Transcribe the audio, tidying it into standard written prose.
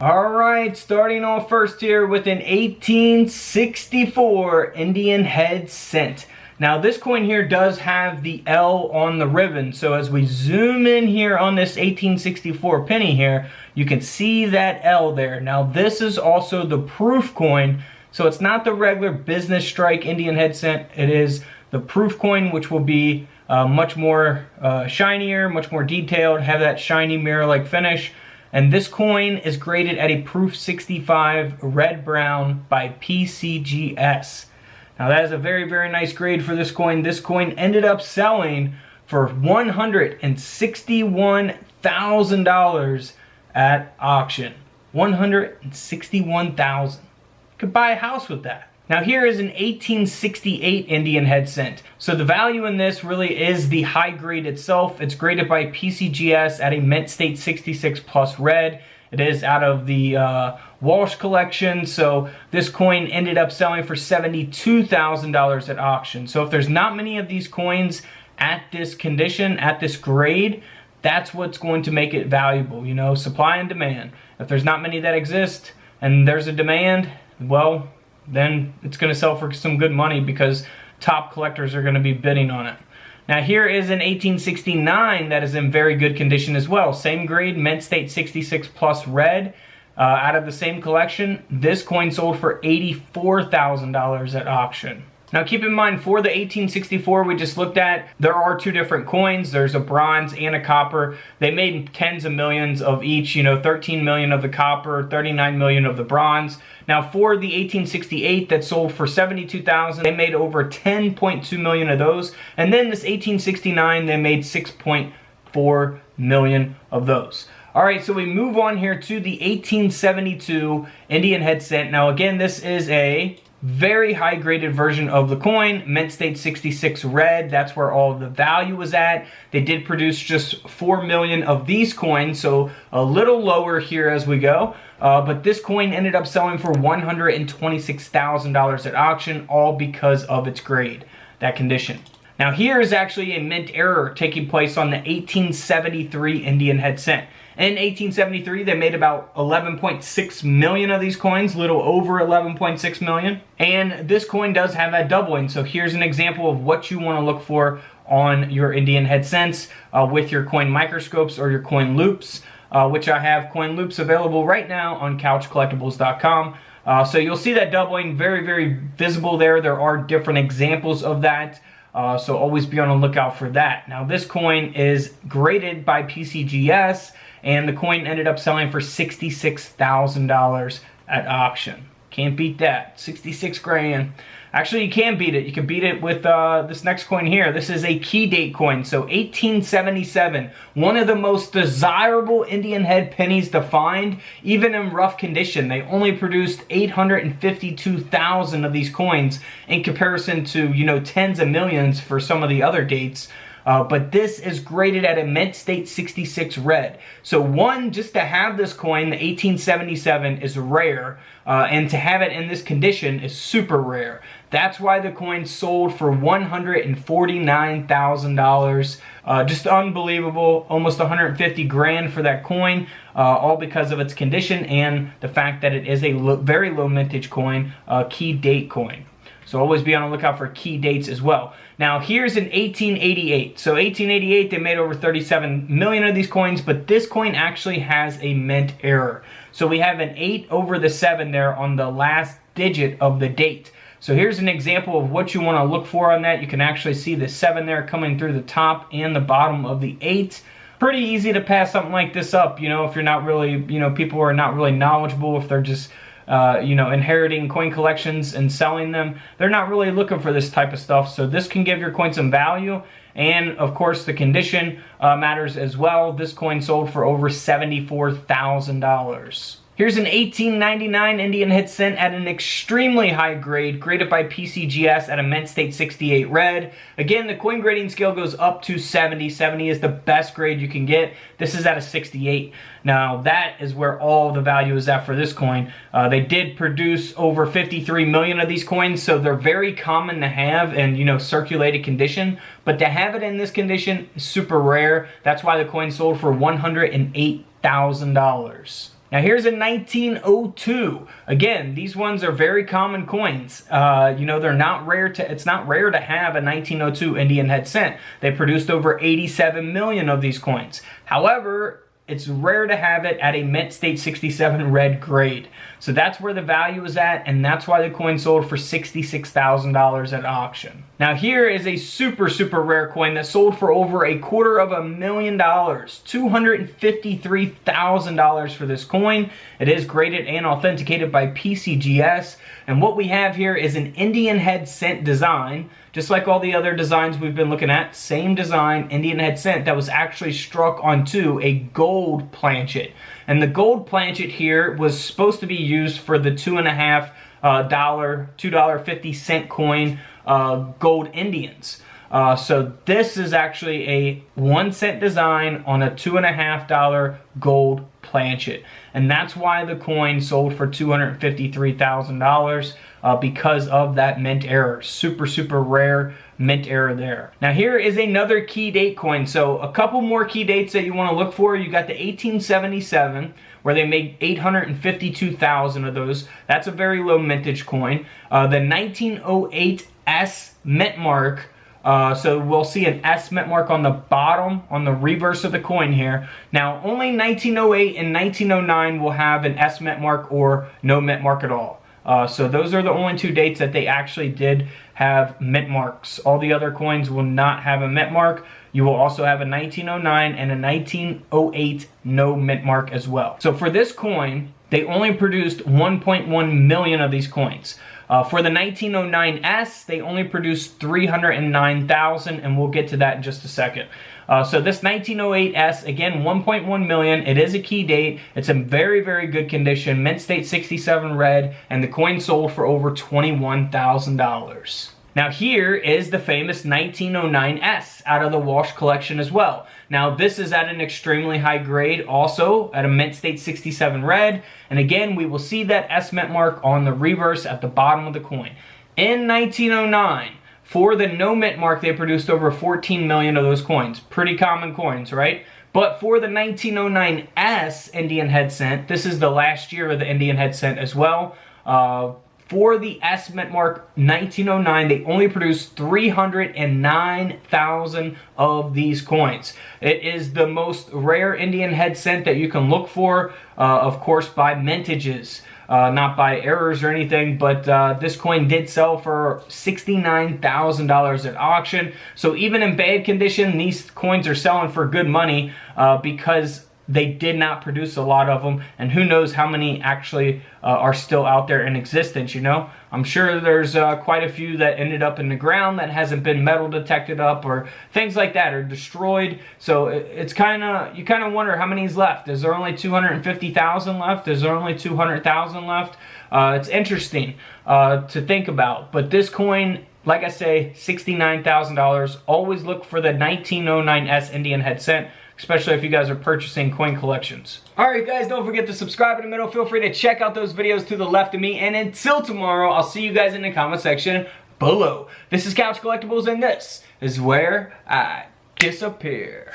Alright, starting off first here with an 1864 Indian head cent. Now this coin here does have the L on the ribbon, so as we zoom in here on this 1864 penny here, you can see that L there. Now this is also the proof coin, so it's not the regular business strike Indian head cent, it is the proof coin, which will be much more shinier, much more detailed, have that shiny mirror-like finish. And this coin is graded at a proof 65 red-brown by PCGS. Now that is a very, very nice grade for this coin. This coin ended up selling for $161,000 at auction. $161,000. You could buy a house with that. Now here is an 1868 Indian head cent. So the value in this really is the high grade itself. It's graded by PCGS at a mint state 66 plus red. It is out of the Walsh collection. So this coin ended up selling for $72,000 at auction. So if there's not many of these coins at this condition, at this grade, that's what's going to make it valuable. You know, supply and demand. If there's not many that exist and there's a demand, well, then it's going to sell for some good money because top collectors are going to be bidding on it. Now here is an 1869 that is in very good condition as well. Same grade, mint state 66 plus red, out of the same collection. This coin sold for $84,000 at auction. Now keep in mind, for the 1864 we just looked at, there are two different coins. There's a bronze and a copper. They made tens of millions of each, you know, 13 million of the copper, 39 million of the bronze. Now for the 1868 that sold for $72,000, they made over 10.2 million of those. And then this 1869, they made 6.4 million of those. All right, so we move on here to the 1872 Indian head cent. Now again, this is a very high graded version of the coin, mint state 66 red. That's where all of the value was at. They did produce just 4 million of these coins, so a little lower here as we go. But this coin ended up selling for $126,000 at auction, all because of its grade, that condition. Now here is actually a mint error taking place on the 1873 Indian head cent. In 1873, they made about 11.6 million of these coins, a little over 11.6 million. And this coin does have that doubling. So here's an example of what you want to look for on your Indian head cents with your coin microscopes or your coin loops, which I have coin loops available right now on couchcollectibles.com. So you'll see that doubling very, very visible there. There are different examples of that. So always be on the lookout for that. Now this coin is graded by PCGS, and the coin ended up selling for $66,000 at auction. Can't beat that. 66 grand. Actually, you can beat it. You can beat it with this next coin here. This is a key date coin. So 1877. One of the most desirable Indian head pennies to find, even in rough condition. They only produced 852,000 of these coins in comparison to, you know, tens of millions for some of the other dates. But this is graded at a mint state 66 red. So one, just to have this coin, the 1877, is rare. And to have it in this condition is super rare. That's why the coin sold for $149,000. Just unbelievable. Almost 150 grand for that coin. All because of its condition and the fact that it is a very low mintage coin, key date coin. So always be on the lookout for key dates as well. Now here's an 1888. So 1888, they made over 37 million of these coins, but this coin actually has a mint error. So we have an 8 over the 7 there on the last digit of the date. So here's an example of what you want to look for on that. You can actually see the 7 there coming through the top and the bottom of the 8. Pretty easy to pass something like this up, you know, if you're not really, you know, people who are not really knowledgeable, if they're just you know, inheriting coin collections and selling them. They're not really looking for this type of stuff, so this can give your coin some value. And of course the condition matters as well. This coin sold for over $74,000. Here's an 1899 Indian head cent at an extremely high grade, graded by PCGS at a mint state 68 red. Again, the coin grading scale goes up to 70. 70 is the best grade you can get. This is at a 68. Now, that is where all the value is at for this coin. They did produce over 53 million of these coins, so they're very common to have in, you know, circulated condition. But to have it in this condition is super rare. That's why the coin sold for $108,000. Now here's a 1902. Again, these ones are very common coins. You know, they're not rare to, it's not rare to have a 1902 Indian head cent. They produced over 87 million of these coins. However, it's rare to have it at a mint state 67 red grade. So that's where the value is at, and that's why the coin sold for $66,000 at auction. Now here is a super rare coin that sold for over $250,000. $253,000 for this coin. It is graded and authenticated by PCGS. And what we have here is an Indian head cent design, just like all the other designs we've been looking at. Same design, Indian head cent, that was actually struck onto a gold planchet. And the gold planchet here was supposed to be used for the $2.50 coin gold Indians. So this is actually a 1 cent design on a $2.50 gold planchet. And that's why the coin sold for $253,000 because of that mint error. Super rare mint error there. Now here is another key date coin. So a couple more key dates that you want to look for. You got the 1877, where they made 852,000 of those. That's a very low mintage coin. The 1908 S mint mark. So we'll see an S mint mark on the bottom, on the reverse of the coin here. Now, only 1908 and 1909 will have an S mint mark or no mint mark at all. So those are the only 2 dates that they actually did have mint marks. All the other coins will not have a mint mark. You will also have a 1909 and a 1908 no mint mark as well. So for this coin, they only produced 1.1 million of these coins. For the 1909S, they only produced 309,000, and we'll get to that in just a second. So this 1908S, again, 1.1 million. It is a key date. It's in very good condition. Mint state 67 red, and the coin sold for over $21,000. Now here is the famous 1909S out of the Walsh collection as well. Now this is at an extremely high grade, also at a mint state 67 red. And again, we will see that S mint mark on the reverse at the bottom of the coin. In 1909, for the no mint mark, they produced over 14 million of those coins. Pretty common coins, right? But for the 1909S Indian head cent, this is the last year of the Indian head cent as well. For the S mint mark 1909, they only produced 309,000 of these coins. It is the most rare Indian head cent that you can look for, of course, by mintages, not by errors or anything, but this coin did sell for $69,000 at auction. So even in bad condition, these coins are selling for good money because they did not produce a lot of them, and who knows how many actually are still out there in existence, you know? I'm sure there's quite a few that ended up in the ground that hasn't been metal detected up or things like that, or destroyed. So it's kind of, you kind of wonder how many's left. Is there only 250,000 left? Is there only 200,000 left? It's interesting to think about. But this coin, like I say, $69,000. Always look for the 1909S Indian head cent, especially if you guys are purchasing coin collections. Alright guys, don't forget to subscribe in the middle. Feel free to check out those videos to the left of me. And until tomorrow, I'll see you guys in the comment section below. This is Couch Collectibles, and this is where I disappear.